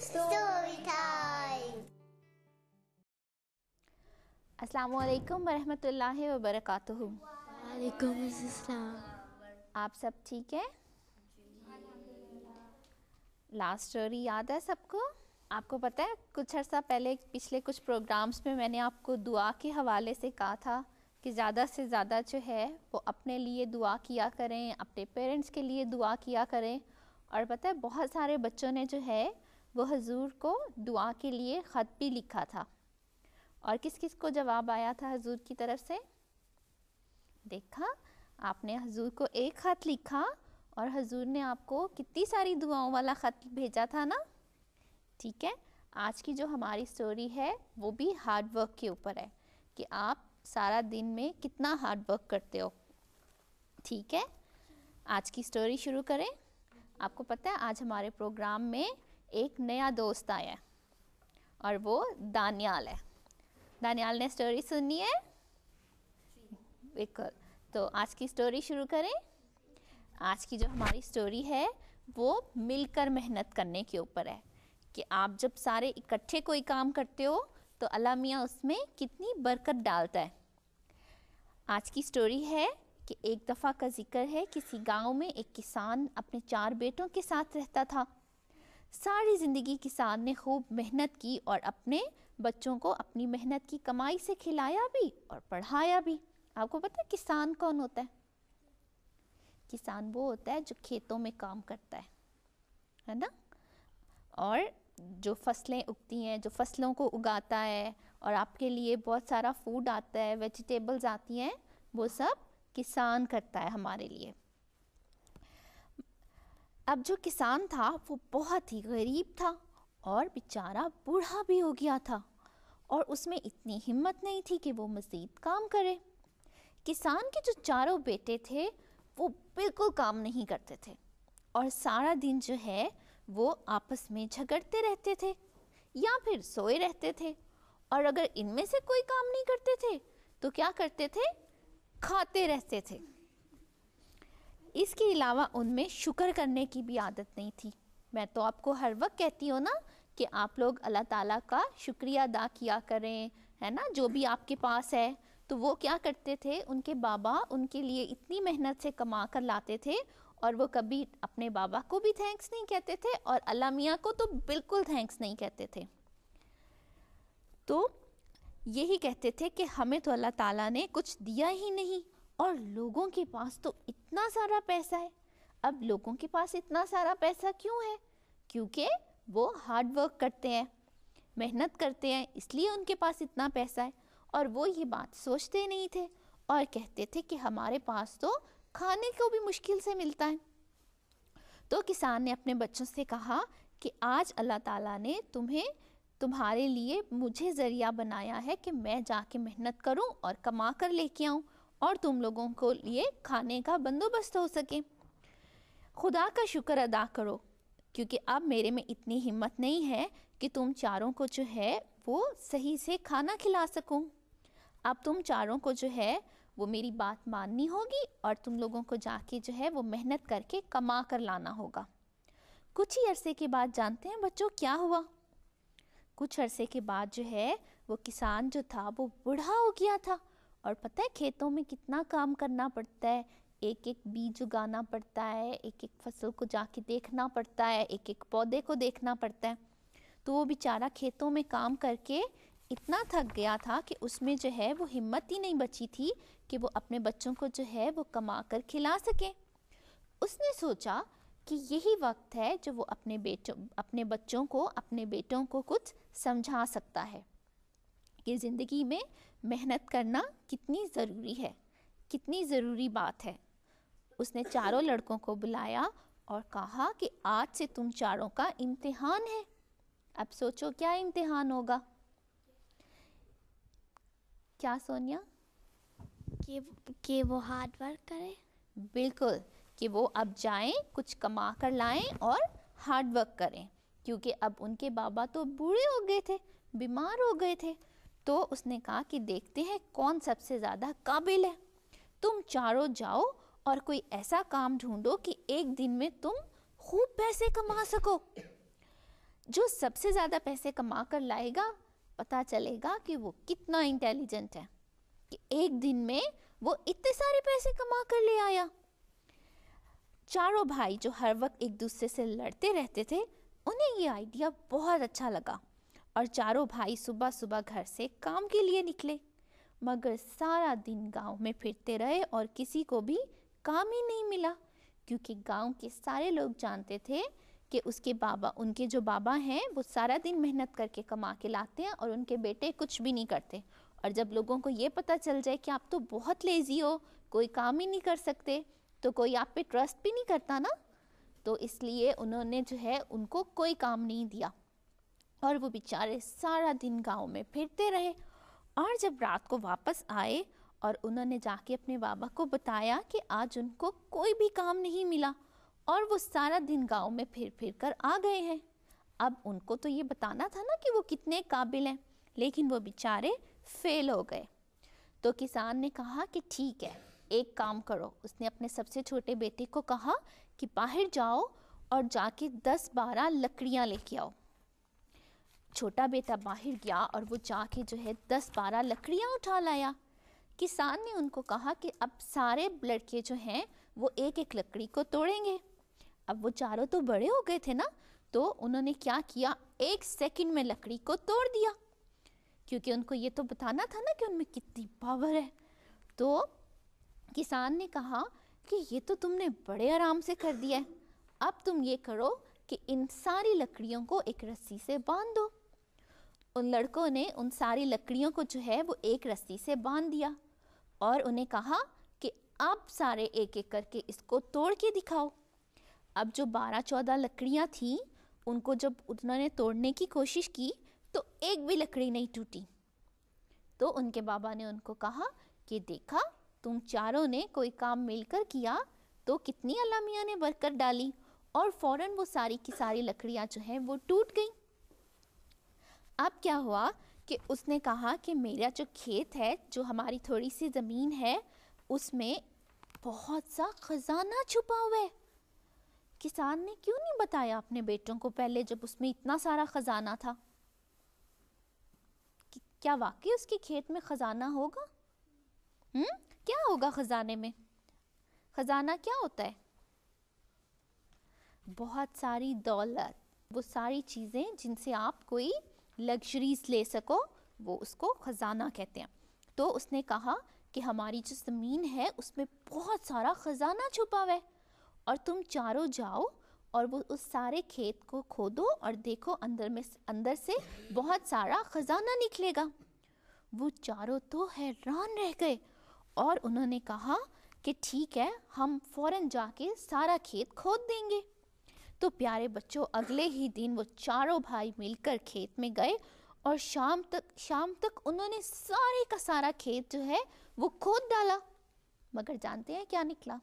Story time. अस्सलामुअलैकुम वरहमतुल्लाहि वबरकातुहू। वालेकुम अस्सलाम। आप सब ठीक है? लास्ट स्टोरी याद है सबको? आपको पता है कुछ अर्सा पहले पिछले कुछ प्रोग्राम्स में मैंने आपको दुआ के हवाले से कहा था कि ज़्यादा से ज़्यादा जो है वो अपने लिए दुआ किया करें, अपने पेरेंट्स के लिए दुआ किया करें। और पता है बहुत सारे बच्चों ने जो है वो हुजूर को दुआ के लिए ख़त भी लिखा था। और किस किस को जवाब आया था हुजूर की तरफ से? देखा, आपने हुजूर को एक ख़त लिखा और हुजूर ने आपको कितनी सारी दुआओं वाला ख़त भेजा था ना। ठीक है, आज की जो हमारी स्टोरी है वो भी हार्ड वर्क के ऊपर है कि आप सारा दिन में कितना हार्ड वर्क करते हो। ठीक है, आज की स्टोरी शुरू करें। आपको पता है आज हमारे प्रोग्राम में एक नया दोस्त आया है और वो दानियाल है। दानियाल ने स्टोरी सुनी है? बिल्कुल, तो आज की स्टोरी शुरू करें। आज की जो हमारी स्टोरी है वो मिलकर मेहनत करने के ऊपर है कि आप जब सारे इकट्ठे कोई काम करते हो तो अल्लाह मियाँ उसमें कितनी बरकत डालता है। आज की स्टोरी है कि एक दफ़ा का जिक्र है, किसी गांव में एक किसान अपने 4 बेटों के साथ रहता था। सारी ज़िंदगी किसान ने खूब मेहनत की और अपने बच्चों को अपनी मेहनत की कमाई से खिलाया भी और पढ़ाया भी। आपको पता है किसान कौन होता है? किसान वो होता है जो खेतों में काम करता है ना, और जो फसलें उगती हैं, जो फसलों को उगाता है और आपके लिए बहुत सारा फूड आता है, वेजिटेबल्स आती हैं, वो सब किसान करता है हमारे लिए। अब जो किसान था वो बहुत ही गरीब था और बेचारा बूढ़ा भी हो गया था और उसमें इतनी हिम्मत नहीं थी कि वो मज़ीद काम करे। किसान के जो 4 बेटे थे वो बिल्कुल काम नहीं करते थे और सारा दिन जो है वो आपस में झगड़ते रहते थे या फिर सोए रहते थे। और अगर इनमें से कोई काम नहीं करते थे तो क्या करते थे? खाते रहते थे। इसके अलावा उनमें शुक्र करने की भी आदत नहीं थी। मैं तो आपको हर वक्त कहती हूँ ना कि आप लोग अल्लाह ताला का शुक्रिया अदा किया करें, है ना। जो भी आपके पास है, तो वो क्या करते थे, उनके बाबा उनके लिए इतनी मेहनत से कमा कर लाते थे और वो कभी अपने बाबा को भी थैंक्स नहीं कहते थे और अल्लाह मियाँ को तो बिल्कुल थैंक्स नहीं कहते थे। तो यही कहते थे कि हमें तो अल्लाह ताला ने कुछ दिया ही नहीं और लोगों के पास तो इतना सारा पैसा है। अब लोगों के पास इतना सारा पैसा क्यों है? क्योंकि वो हार्ड वर्क करते हैं, मेहनत करते हैं, इसलिए उनके पास इतना पैसा है। और वो ये बात सोचते नहीं थे और कहते थे कि हमारे पास तो खाने को भी मुश्किल से मिलता है। तो किसान ने अपने बच्चों से कहा कि आज अल्लाह ताला ने तुम्हारे लिए मुझे ज़रिया बनाया है कि मैं जाके मेहनत करूं और कमा कर लेके आऊं और तुम लोगों को लिए खाने का बंदोबस्त हो सके। खुदा का शुक्र अदा करो क्योंकि अब मेरे में इतनी हिम्मत नहीं है कि तुम चारों को जो है वो सही से खाना खिला सकूं। अब तुम चारों को जो है वो मेरी बात माननी होगी और तुम लोगों को जाके जो है वो मेहनत करके कमा कर लाना होगा। कुछ ही अरसे के बाद जानते हैं बच्चों क्या हुआ? कुछ अरसे के बाद जो है वो किसान जो था वो बूढ़ा हो गया था और पता है खेतों में कितना काम करना पड़ता है, एक एक बीज उगाना पड़ता है, एक एक फसल को जाके देखना पड़ता है, एक एक पौधे को देखना पड़ता है। तो वो बेचारा खेतों में काम करके इतना थक गया था कि उसमें जो है वो हिम्मत ही नहीं बची थी कि वो अपने बच्चों को जो है वो कमा कर खिला सके। उसने सोचा कि यही वक्त है जो वो अपने बेटों को कुछ समझा सकता है कि ज़िंदगी में मेहनत करना कितनी ज़रूरी है, कितनी ज़रूरी बात है। उसने चारों लड़कों को बुलाया और कहा कि आज से तुम चारों का इम्तिहान है। अब सोचो क्या इम्तिहान होगा? क्या सोनिया? कि वो हार्ड वर्क करें। बिल्कुल, कि वो अब जाएं, कुछ कमा कर लाएं और हार्ड वर्क करें, क्योंकि अब उनके बाबा तो बूढ़े हो गए थे, बीमार हो गए थे। तो उसने कहा कि देखते हैं कौन सबसे ज़्यादा काबिल है। तुम चारों जाओ और कोई ऐसा काम ढूंढो कि एक दिन में तुम खूब पैसे कमा सको। जो सबसे ज़्यादा पैसे कमा कर लाएगा, पता चलेगा कि वो कितना इंटेलिजेंट है कि एक दिन में वो इतने सारे पैसे कमा कर ले आया। चारों भाई जो हर वक्त एक दूसरे से लड़ते रहते थे, उन्हें ये आइडिया बहुत अच्छा लगा और चारों भाई सुबह सुबह घर से काम के लिए निकले। मगर सारा दिन गांव में फिरते रहे और किसी को भी काम ही नहीं मिला, क्योंकि गांव के सारे लोग जानते थे कि उनके जो बाबा हैं वो सारा दिन मेहनत करके कमा के लाते हैं और उनके बेटे कुछ भी नहीं करते। और जब लोगों को ये पता चल जाए कि आप तो बहुत लेज़ी हो, कोई काम ही नहीं कर सकते, तो कोई आप पे ट्रस्ट भी नहीं करता ना। तो इसलिए उन्होंने जो है उनको कोई काम नहीं दिया और वो बेचारे सारा दिन गांव में फिरते रहे। और जब रात को वापस आए और उन्होंने जाके अपने बाबा को बताया कि आज उनको कोई भी काम नहीं मिला और वो सारा दिन गांव में फिर कर आ गए हैं। अब उनको तो ये बताना था ना कि वो कितने काबिल हैं, लेकिन वो बेचारे फेल हो गए। तो किसान ने कहा कि ठीक है, एक काम करो। उसने अपने सबसे छोटे बेटे को कहा कि बाहर जाओ और जाके 10-12 लकड़ियाँ लेके आओ। छोटा बेटा बाहर गया और वो जाके जो है 10-12 लकड़ियाँ उठा लाया। किसान ने उनको कहा कि अब सारे लड़के जो हैं वो एक एक लकड़ी को तोड़ेंगे। अब वो चारों तो बड़े हो गए थे ना, तो उन्होंने क्या किया, 1 सेकंड में लकड़ी को तोड़ दिया, क्योंकि उनको ये तो बताना था ना कि उनमें कितनी पावर है। तो किसान ने कहा कि ये तो तुमने बड़े आराम से कर दिया है, अब तुम ये करो कि इन सारी लकड़ियों को एक रस्सी से बांध दो। उन लड़कों ने उन सारी लकड़ियों को जो है वो एक रस्सी से बांध दिया और उन्हें कहा कि आप सारे एक एक करके इसको तोड़ के दिखाओ। अब जो 12-14 लकड़ियाँ थीं, उनको जब उन्होंने तोड़ने की कोशिश की तो एक भी लकड़ी नहीं टूटी। तो उनके बाबा ने उनको कहा कि देखा, तुम चारों ने कोई काम मिलकर किया तो कितनी अल्लाह मियाँ ने बरकत डाली, और फौरन वो सारी की सारी लकड़ियाँ जो हैं वो टूट गईं। अब क्या हुआ कि उसने कहा कि मेरा जो खेत है, जो हमारी थोड़ी सी ज़मीन है, उसमें बहुत सा खजाना छुपा हुआ है। किसान ने क्यों नहीं बताया अपने बेटों को पहले, जब उसमें इतना सारा खजाना था? क्या वाकई उसके खेत में खजाना होगा? क्या होगा खजाने में? खजाना क्या होता है? बहुत सारी दौलत, वो सारी चीज़ें जिनसे आप कोई लग्जरीज ले सको, वो उसको खजाना कहते हैं। तो उसने कहा कि हमारी जो ज़मीन है उसमें बहुत सारा खजाना छुपा हुआ है और तुम चारों जाओ और वो उस सारे खेत को खोदो और देखो अंदर से बहुत सारा खजाना निकलेगा। वो चारों तो हैरान रह गए और उन्होंने कहा कि ठीक है, हम फ़ौरन जाके सारा खेत खोद देंगे। तो प्यारे बच्चों, अगले ही दिन वो चारों भाई मिलकर खेत में गए और शाम तक उन्होंने सारे का सारा खेत जो है वो खोद डाला। मगर जानते हैं क्या निकला?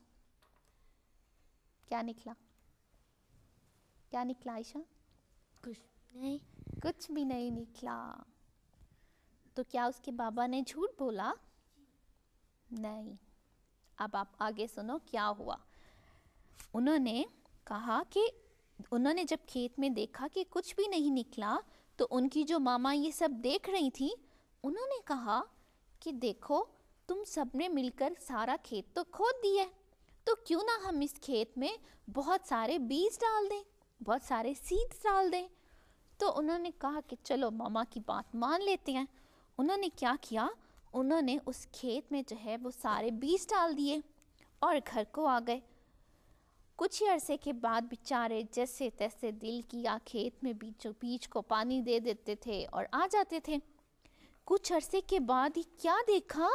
क्या निकला? क्या निकला आयशा? कुछ नहीं। कुछ भी नहीं निकला। तो क्या उसके बाबा ने झूठ बोला? नहीं। अब आप आगे सुनो क्या हुआ। उन्होंने कहा कि उन्होंने जब खेत में देखा कि कुछ भी नहीं निकला, तो उनकी जो मामा ये सब देख रही थी, उन्होंने कहा कि देखो, तुम सबने मिलकर सारा खेत तो खोद दिया है, तो क्यों ना हम इस खेत में बहुत सारे बीज डाल दें, बहुत सारे सीड्स डाल दें। तो उन्होंने कहा कि चलो मामा की बात मान लेते हैं। उन्होंने क्या किया, उन्होंने उस खेत में जो है वो सारे बीज डाल दिए और घर को आ गए। कुछ ही अरसे के बाद बेचारे जैसे तैसे दिल किया खेत में बीचों बीच को पानी दे देते थे और आ जाते थे। कुछ अरसे के बाद ही क्या देखा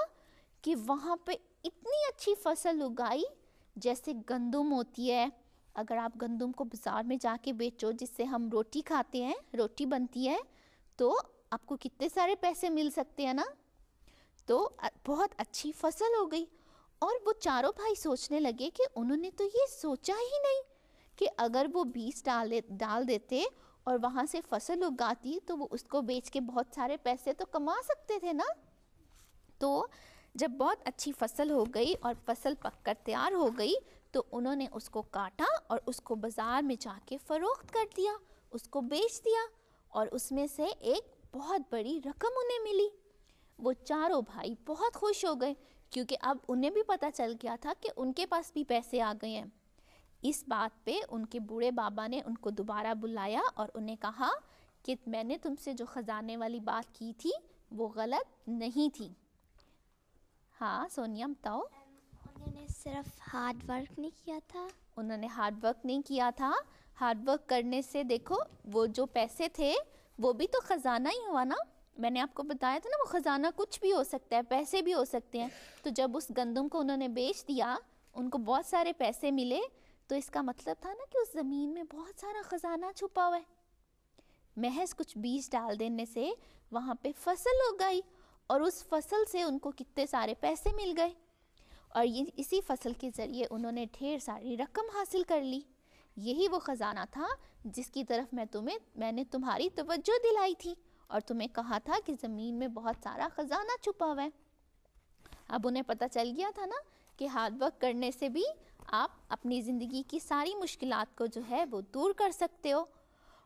कि वहाँ पे इतनी अच्छी फसल उगाई जैसे गंदम होती है। अगर आप गंदम को बाज़ार में जाके बेचो, जिससे हम रोटी खाते हैं, रोटी बनती है, तो आपको कितने सारे पैसे मिल सकते हैं ना। तो बहुत अच्छी फसल हो गई और वो चारों भाई सोचने लगे कि उन्होंने तो ये सोचा ही नहीं कि अगर वो बीज डाल देते और वहाँ से फसल उगाती तो वो उसको बेच के बहुत सारे पैसे तो कमा सकते थे ना। तो जब बहुत अच्छी फसल हो गई और फसल पककर तैयार हो गई तो उन्होंने उसको काटा और उसको बाज़ार में जाके फ़रोख्त कर दिया, उसको बेच दिया और उसमें से एक बहुत बड़ी रकम उन्हें मिली। वो चारों भाई बहुत खुश हो गए क्योंकि अब उन्हें भी पता चल गया था कि उनके पास भी पैसे आ गए हैं। इस बात पे उनके बूढ़े बाबा ने उनको दोबारा बुलाया और उन्हें कहा कि मैंने तुमसे जो ख़जाने वाली बात की थी वो गलत नहीं थी। हाँ सोनिया बताओ। उन्होंने सिर्फ हार्ड वर्क नहीं किया था। उन्होंने हार्ड वर्क नहीं किया था। हार्ड वर्क करने से देखो वो जो पैसे थे वो भी तो ख़जाना ही हुआ ना। मैंने आपको बताया था ना वो ख़जाना कुछ भी हो सकता है, पैसे भी हो सकते हैं। तो जब उस गंदम को उन्होंने बेच दिया, उनको बहुत सारे पैसे मिले, तो इसका मतलब था ना कि उस ज़मीन में बहुत सारा ख़जाना छुपा हुआ है। महज कुछ बीज डाल देने से वहाँ पे फसल हो गई और उस फसल से उनको कितने सारे पैसे मिल गए और ये इसी फसल के ज़रिए उन्होंने ढेर सारी रकम हासिल कर ली। यही वो ख़जाना था जिसकी तरफ मैंने तुम्हारी तवज्जो दिलाई थी और तुम्हें कहा था कि ज़मीन में बहुत सारा ख़जाना छुपा हुआ है। अब उन्हें पता चल गया था ना कि हार्ड वर्क करने से भी आप अपनी ज़िंदगी की सारी मुश्किलात को जो है वो दूर कर सकते हो।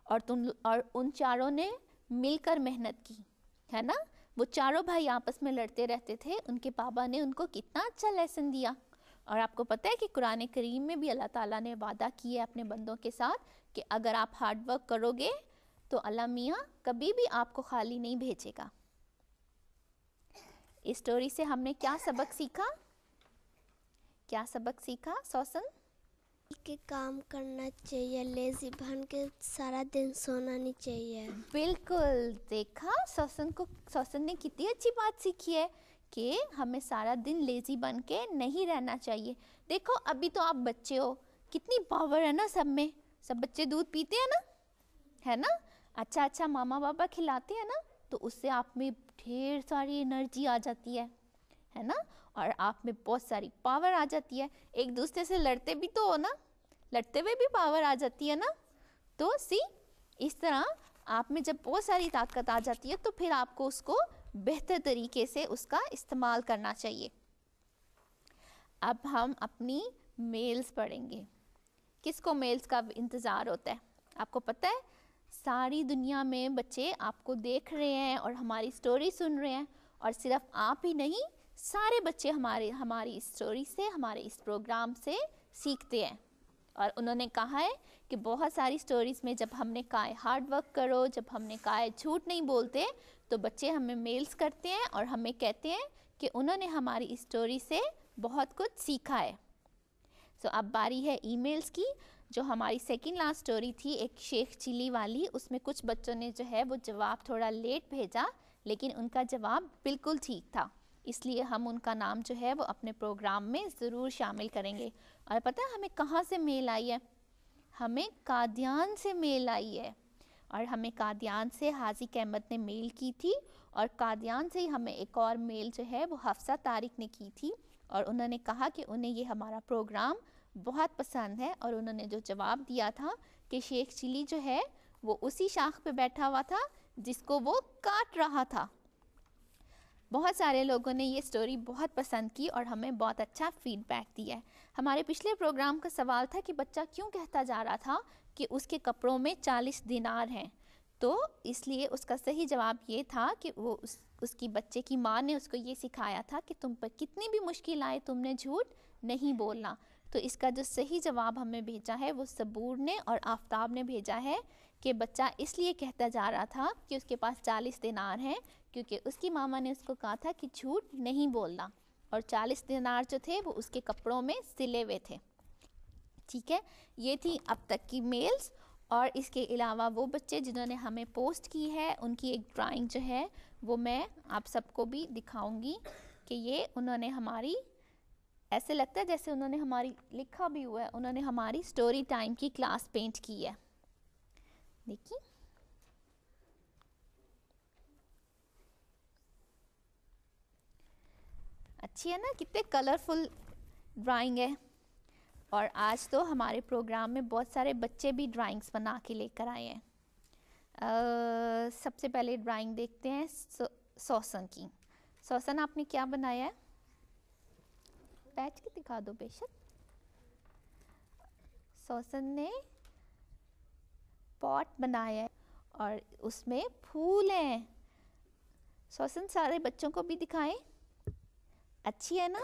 और उन चारों ने मिलकर मेहनत की, है ना। वो चारों भाई आपस में लड़ते रहते थे, उनके पापा ने उनको कितना अच्छा लेसन दिया। और आपको पता है कि कुरान करीम में भी अल्लाह ताला ने वादा किया है अपने बंदों के साथ कि अगर आप हार्ड वर्क करोगे तो अल्लाह मियाँ कभी भी आपको खाली नहीं भेजेगा। इस स्टोरी से हमने क्या सबक सीखा? क्या सबक सीखा सौसन? के काम करना चाहिए, लेजी बन के सारा दिन सोना नहीं चाहिए। बिल्कुल, देखा सौसन ने कितनी अच्छी बात सीखी है कि हमें सारा दिन लेजी बन के नहीं रहना चाहिए। देखो अभी तो आप बच्चे हो, कितनी पावर है ना सब में। सब बच्चे दूध पीते हैं ना, है ना। अच्छा मामा पापा खिलाते हैं ना, तो उससे आप में ढेर सारी एनर्जी आ जाती है ना। और आप में बहुत सारी पावर आ जाती है। एक दूसरे से लड़ते भी तो हो ना, लड़ते हुए भी पावर आ जाती है ना। तो इस तरह आप में जब बहुत सारी ताकत आ जाती है तो फिर आपको उसको बेहतर तरीके से उसका इस्तेमाल करना चाहिए। अब हम अपनी मेल्स पढ़ेंगे। किसको मेल्स का इंतज़ार होता है? आपको पता है सारी दुनिया में बच्चे आपको देख रहे हैं और हमारी स्टोरी सुन रहे हैं। और सिर्फ आप ही नहीं, सारे बच्चे हमारी इस स्टोरी से, हमारे इस प्रोग्राम से सीखते हैं। और उन्होंने कहा है कि बहुत सारी स्टोरीज़ में जब हमने कहा है हार्ड वर्क करो, जब हमने कहा है झूठ नहीं बोलते, तो बच्चे हमें मेल्स करते हैं और हमें कहते हैं कि उन्होंने हमारी इस स्टोरी से बहुत कुछ सीखा है। सो अब बारी है ईमेल्स की। जो हमारी सेकंड लास्ट स्टोरी थी एक शेख चिली वाली, उसमें कुछ बच्चों ने जो है वो जवाब थोड़ा लेट भेजा, लेकिन उनका जवाब बिल्कुल ठीक था, इसलिए हम उनका नाम जो है वो अपने प्रोग्राम में ज़रूर शामिल करेंगे। और पता है हमें कहाँ से मेल आई है? हमें कादियान से मेल आई है। और हमें कादियान से हाजिक अहमद ने मेल की थी और कादियान से ही हमें एक और मेल जो है वो हफ्सा तारिक ने की थी। और उन्होंने कहा कि उन्हें ये हमारा प्रोग्राम बहुत पसंद है और उन्होंने जो जवाब दिया था कि शेख चिली जो है वो उसी शाख पे बैठा हुआ था जिसको वो काट रहा था। बहुत सारे लोगों ने ये स्टोरी बहुत पसंद की और हमें बहुत अच्छा फीडबैक दिया है। हमारे पिछले प्रोग्राम का सवाल था कि बच्चा क्यों कहता जा रहा था कि उसके कपड़ों में 40 दिनार हैं, तो इसलिए उसका सही जवाब ये था कि वो उसकी बच्चे की माँ ने उसको ये सिखाया था कि तुम पर कितनी भी मुश्किल आए तुमने झूठ नहीं बोलना। तो इसका जो सही जवाब हमें भेजा है वो सबूर ने और आफ्ताब ने भेजा है कि बच्चा इसलिए कहता जा रहा था कि उसके पास 40 दिनार हैं क्योंकि उसकी मामा ने उसको कहा था कि झूठ नहीं बोलना, और 40 दिनार जो थे वो उसके कपड़ों में सिले हुए थे। ठीक है, ये थी अब तक की मेल्स। और इसके अलावा वो बच्चे जिन्होंने हमें पोस्ट की है उनकी एक ड्राइंग जो है वो मैं आप सबको भी दिखाऊंगी कि ये उन्होंने हमारी, ऐसे लगता है जैसे उन्होंने हमारी लिखा भी हुआ है, उन्होंने हमारी स्टोरी टाइम की क्लास पेंट की है। देखिए अच्छी है ना, कितने कलरफुल ड्राइंग है। और आज तो हमारे प्रोग्राम में बहुत सारे बच्चे भी ड्राइंग्स बना के लेकर आए हैं। सबसे पहले ड्राइंग देखते हैं सौसन की। सौसन आपने क्या बनाया है? बैठ के दिखा दो बेशक। सौसन ने पॉट बनाया है और उसमें फूल हैं। सौसन सारे बच्चों को भी दिखाएं, अच्छी है ना?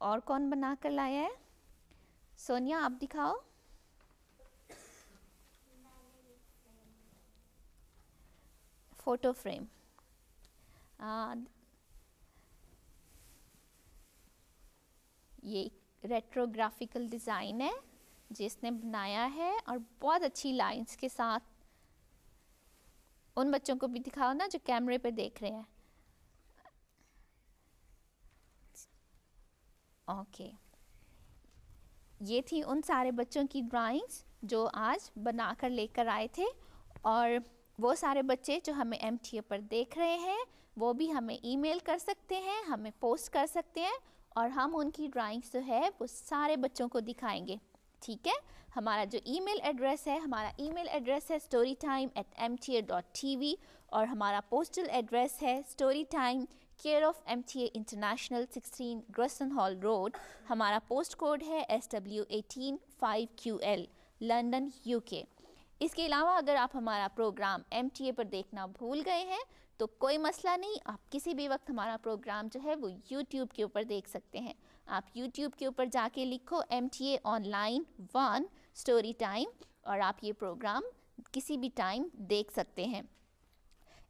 और कौन बना कर लाया है? सोनिया आप दिखाओ। फोटो फ्रेम, ये रेट्रोग्राफिकल डिज़ाइन है जिसने बनाया है और बहुत अच्छी लाइंस के साथ। उन बच्चों को भी दिखाओ ना जो कैमरे पे देख रहे हैं। ओके, ये थी उन सारे बच्चों की ड्राइंग्स जो आज बना कर लेकर आए थे। और वो सारे बच्चे जो हमें MTA पर देख रहे हैं वो भी हमें ईमेल कर सकते हैं, हमें पोस्ट कर सकते हैं और हम उनकी ड्राइंग्स जो है वो सारे बच्चों को दिखाएंगे। ठीक है, हमारा जो ईमेल एड्रेस है, हमारा ईमेल एड्रेस है storytime@mta.tv और हमारा पोस्टल एड्रेस है storytime care of MTA international 16 Gressenhall road. हमारा पोस्ट कोड है SW18 5QL लंदन UK। इसके अलावा अगर आप हमारा प्रोग्राम MTA पर देखना भूल गए हैं तो कोई मसला नहीं, आप किसी भी वक्त हमारा प्रोग्राम जो है वो YouTube के ऊपर देख सकते हैं। आप YouTube के ऊपर जाके लिखो MTA ऑनलाइन 1 स्टोरी टाइम और आप ये प्रोग्राम किसी भी टाइम देख सकते हैं।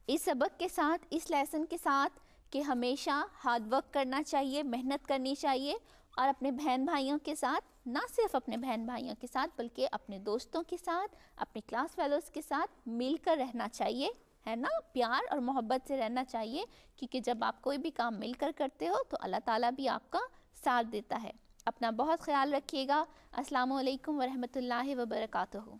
इस सबक के साथ, इस लेसन के साथ कि हमेशा हार्ड वर्क करना चाहिए, मेहनत करनी चाहिए और अपने बहन भाइयों के साथ, ना सिर्फ अपने बहन भाइयों के साथ बल्कि अपने दोस्तों के साथ, अपने क्लास फेलोज के साथ मिलकर रहना चाहिए, है ना? प्यार और मोहब्बत से रहना चाहिए क्योंकि जब आप कोई भी काम मिलकर करते हो तो अल्लाह ताला भी आपका साथ देता है। अपना बहुत ख्याल रखिएगा। अस्सलामु अलैकुम वरहमतुल्लाहि वबरकातुहू।